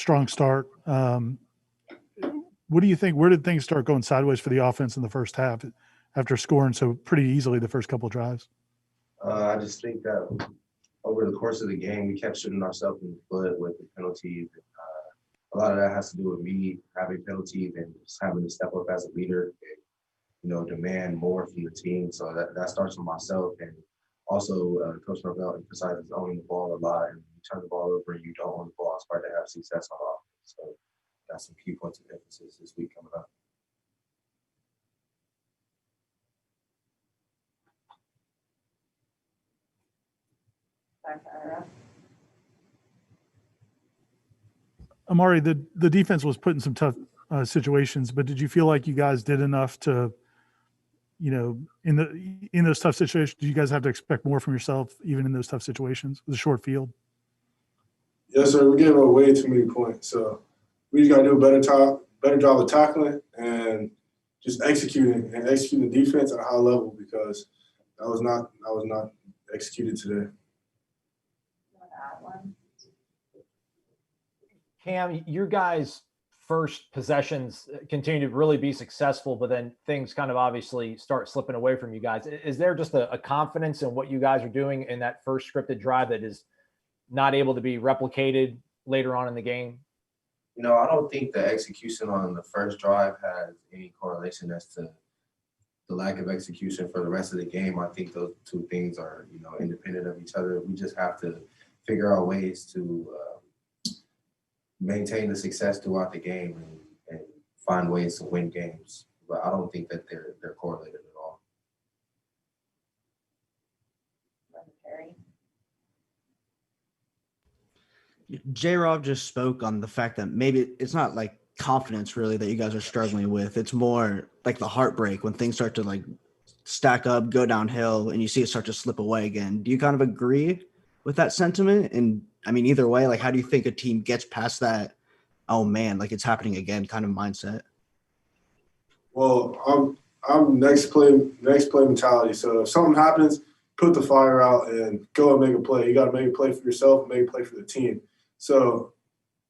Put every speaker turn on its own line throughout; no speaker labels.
strong start. What do you think? Where did things start going sideways for the offense in the first half after scoring so pretty easily the first couple of drives?
I just think that over the course of the game, we kept shooting ourselves in the foot with the penalties. A lot of that has to do with me having penalties and just having to step up as a leader and, demand more from the team. So that starts with myself. And also, Coach Norvell emphasizes owning the ball a lot. And when you turn the ball over and you don't own the ball, it's hard to have success on offense. So that's some key points of emphasis this week coming up.
Amari, the defense was put in some tough situations, but did you feel like you guys did enough to, in those tough situations, do you guys have to expect more from yourself even in those tough situations with a short field?
Yes, sir. We gave up way too many points, so we just got to do a better job of tackling and just executing defense at a high level because that was not executed today.
Cam, your guys' first possessions continue to really be successful, but then things kind of obviously start slipping away from you guys. Is there just a confidence in what you guys are doing in that first scripted drive that is not able to be replicated later on in the game?
I don't think the execution on the first drive has any correlation as to the lack of execution for the rest of the game. I think those two things are, independent of each other. We just have to figure out ways to maintain the success throughout the game and find ways to win games. But I don't think that they're correlated at all.
J-Rob just spoke on the fact that maybe it's not like confidence really that you guys are struggling with. It's more like the heartbreak when things start to like stack up, go downhill, and you see it start to slip away again. Do you kind of agree with that sentiment? And I mean, either way, like, how do you think a team gets past that, oh man, like it's happening again kind of mindset?
Well, I'm next play mentality. So if something happens, put the fire out and go and make a play. You got to make a play for yourself, make a play for the team. So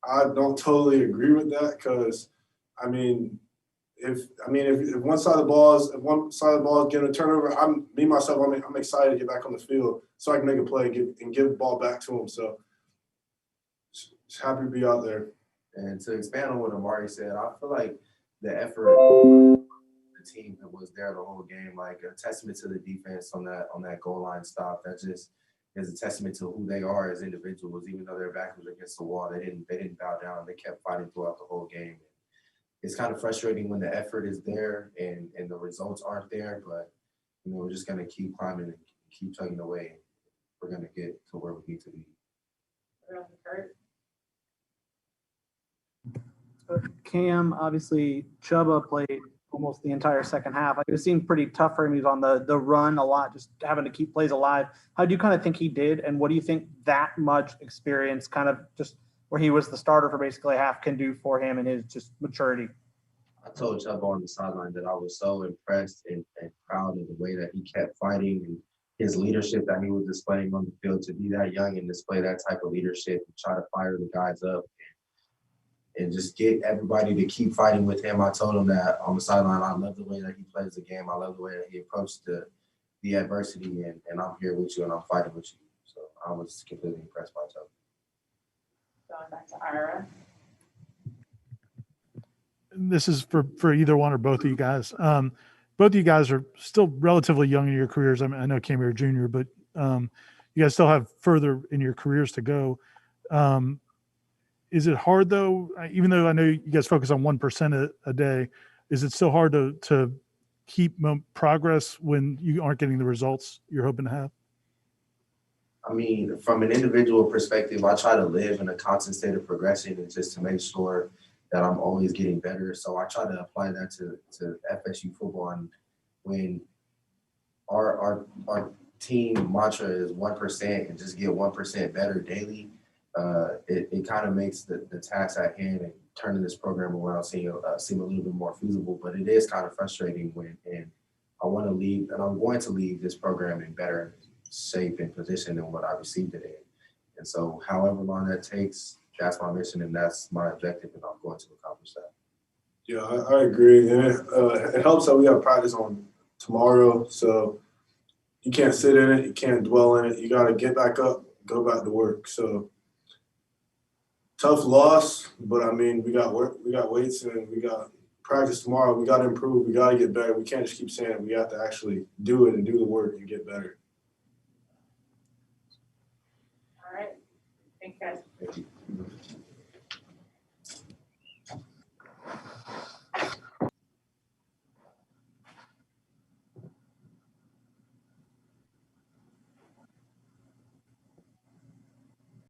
I don't totally agree with that because, if one side of the ball is getting a turnover, I'm excited to get back on the field so I can make a play and give the ball back to him. So just happy to be out there.
And to expand on what Amari said, I feel like the effort of the team that was there the whole game, like a testament to the defense on that goal line stop. That just is a testament to who they are as individuals. Even though their back was against the wall, they didn't bow down. They kept fighting throughout the whole game. It's kind of frustrating when the effort is there and the results aren't there, but we're just gonna keep climbing and keep chugging away. We're gonna get to where we need to be.
Cam, obviously, Chuba played almost the entire second half. Like, it seemed pretty tough for him. He was on the run a lot, just having to keep plays alive. How do you kind of think he did, and what do you think that much experience, kind of just where he was the starter for basically half, can do for him and his just maturity?
I told Chuba on the sideline that I was so impressed and proud of the way that he kept fighting and his leadership that he was displaying on the field. To be that young and display that type of leadership and try to fire the guys up and just get everybody to keep fighting with him. I told him that on the sideline, I love the way that he plays the game. I love the way that he approached the adversity, and I'm here with you and I'm fighting with you. So I was completely impressed by Chuba.
Going back to Ira.
This is for either one or both of you guys. Both of you guys are still relatively young in your careers. I mean, I know Cam, you're a junior, but you guys still have further in your careers to go. Is it hard though, even though I know you guys focus on 1% a day, is it still hard to keep progress when you aren't getting the results you're hoping to have?
I mean, from an individual perspective, I try to live in a constant state of progression and just to make sure that I'm always getting better. So I try to apply that to FSU football. And when our team mantra is 1% and just get 1% better daily, it kind of makes the task at hand and turning this program around seem a little bit more feasible. But it is kind of frustrating and I want to leave, and I'm going to leave this program in better shape and position than what I received it in. And so however long that takes, that's my mission and that's my objective, and I'm going to accomplish that.
Yeah, I agree. And it helps that we have practice on tomorrow, so you can't sit in it, you can't dwell in it. You got to get back up, go back to work. So tough loss, but I mean, we got work, we got weights, and we got practice tomorrow. We got to improve. We got to get better. We can't just keep saying it. We have to actually do it and do the work and get better.
All right. Thanks, guys.
Thank you.